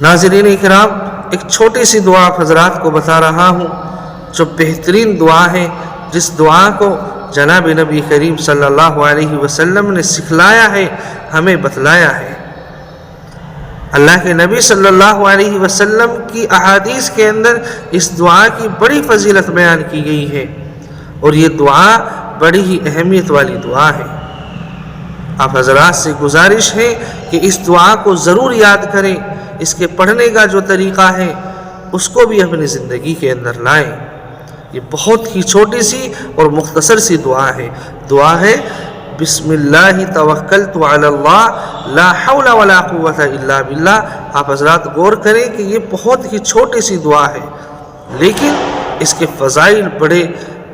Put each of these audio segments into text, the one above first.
ناظرین اکرام، ایک چھوٹی سی دعا آپ حضرات کو بتا رہا ہوں جو بہترین دعا ہے، جس دعا کو جناب نبی کریم صلی اللہ علیہ وسلم نے سکھلایا ہے، ہمیں بتلایا ہے۔ اللہ کے نبی صلی اللہ علیہ وسلم کی احادیث کے اندر اس دعا کی بڑی فضیلت بیان کی گئی ہے، اور یہ دعا بڑی ہی اہمیت والی دعا ہے۔ آپ حضرات سے گزارش ہے کہ اس دعا کو ضرور یاد کریں، اس کے پڑھنے کا جو طریقہ ہے اس کو بھی اپنی زندگی کے اندر لائیں۔ یہ بہت ہی چھوٹی سی اور مختصر سی دعا ہے۔ دعا ہے بسم اللہ توکلت علی اللہ لا حول ولا قوت الا باللہ۔ آپ حضرات غور کریں کہ یہ بہت ہی چھوٹی سی دعا ہے، لیکن اس کے فضائل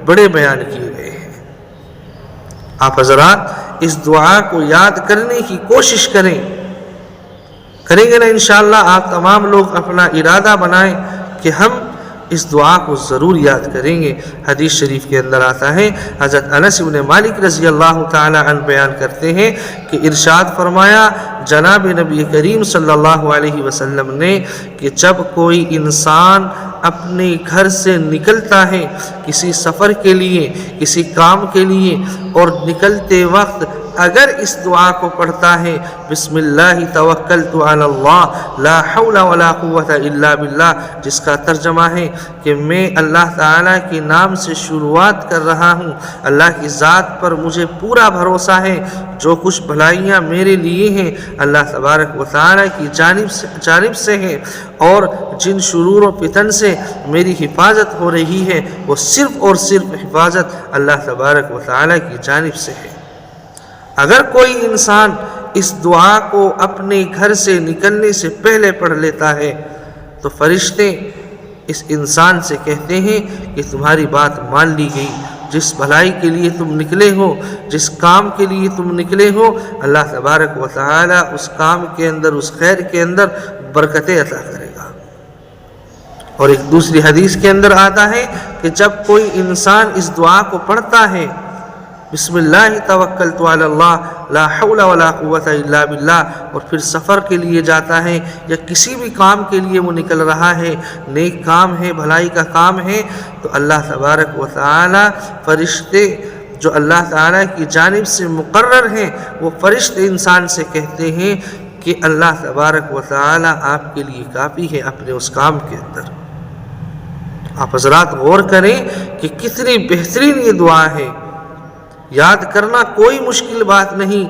بڑے بیان کیے گئے ہیں۔ آپ حضرات اس دعا کو یاد کرنے کی کوشش کریں گے نا انشاءاللہ۔ آپ تمام لوگ اپنا ارادہ بنائیں کہ ہم اس دعا کو ضرور یاد کریں گے۔ حدیث شریف کے اندر آتا ہے، حضرت انس بن مالک رضی اللہ تعالی عنہ بیان کرتے ہیں کہ ارشاد فرمایا جناب نبی کریم صلی اللہ علیہ وسلم نے کہ جب کوئی انسان اپنے گھر سے نکلتا ہے کسی سفر کے لیے، کسی کام کے لیے، اور نکلتے وقت اگر اس دعا کو پڑھتا ہے بسم اللہ توکلت علی اللہ لا حول ولا قوت الا باللہ، جس کا ترجمہ ہے کہ میں اللہ تعالیٰ کے نام سے شروعات کر رہا ہوں، اللہ کی ذات پر مجھے پورا بھروسہ ہے، جو کچھ بھلائیاں میرے لیے ہیں اللہ تبارک و تعالیٰ کی جانب سے ہیں، اور جن شرور و فتن سے میری حفاظت ہو رہی ہے وہ صرف اور صرف حفاظت اللہ تبارک و تعالیٰ کی جانب سے ہے۔ اگر کوئی انسان اس دعا کو اپنے گھر سے نکلنے سے پہلے پڑھ لیتا ہے تو فرشتے اس انسان سے کہتے ہیں کہ تمہاری بات مان لی گئی، جس بھلائی کے لیے تم نکلے ہو، جس کام کے لیے تم نکلے ہو، اللہ تبارک و تعالی اس کام کے اندر، اس خیر کے اندر برکتیں عطا کرے گا۔ اور ایک دوسری حدیث کے اندر آتا ہے کہ جب کوئی انسان اس دعا کو پڑھتا ہے بسم اللہ توکلت علی اللہ لا حول ولا قوت الا باللہ، اور پھر سفر کے لیے جاتا ہے یا کسی بھی کام کے لیے وہ نکل رہا ہے، نیک کام ہے، بھلائی کا کام ہے، تو اللہ تبارک و تعالی فرشتے جو اللہ تعالیٰ کی جانب سے مقرر ہیں وہ فرشتے انسان سے کہتے ہیں کہ اللہ تبارک و تعالی آپ کے لیے کافی ہے اپنے اس کام کے اندر۔ آپ حضرات غور کریں کہ کتنی بہترین یہ دعا ہے۔ یاد کرنا کوئی مشکل بات نہیں،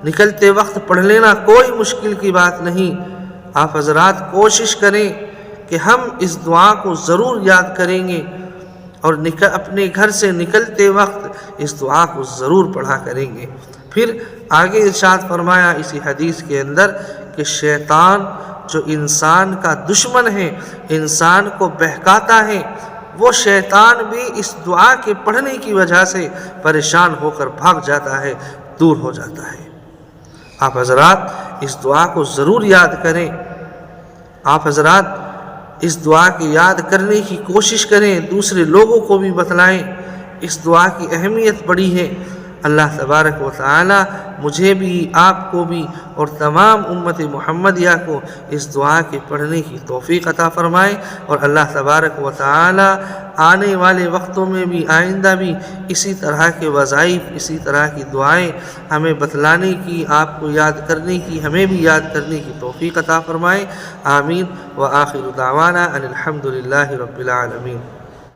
نکلتے وقت پڑھ لینا کوئی مشکل کی بات نہیں۔ آپ حضرات کوشش کریں کہ ہم اس دعا کو ضرور یاد کریں گے، اور اپنے گھر سے نکلتے وقت اس دعا کو ضرور پڑھا کریں گے۔ پھر آگے ارشاد فرمایا اسی حدیث کے اندر کہ شیطان جو انسان کا دشمن ہے، انسان کو بہکاتا ہے، وہ شیطان بھی اس دعا کے پڑھنے کی وجہ سے پریشان ہو کر بھاگ جاتا ہے، دور ہو جاتا ہے۔ آپ حضرات اس دعا کو ضرور یاد کریں۔ آپ حضرات اس دعا کی یاد کرنے کی کوشش کریں، دوسرے لوگوں کو بھی بتلائیں۔ اس دعا کی اہمیت بڑی ہے۔ اللہ تبارک و تعالی مجھے بھی، آپ کو بھی، اور تمام امت محمدیہ کو اس دعا کے پڑھنے کی توفیق عطا فرمائے، اور اللہ تبارک و تعالی آنے والے وقتوں میں بھی، آئندہ بھی اسی طرح کے وظائف، اسی طرح کی دعائیں ہمیں بتلانے کی، آپ کو یاد کرنے کی، ہمیں بھی یاد کرنے کی توفیق عطا فرمائے۔ آمین۔ وآخر دعوانا ان الحمد للہ رب العالمین۔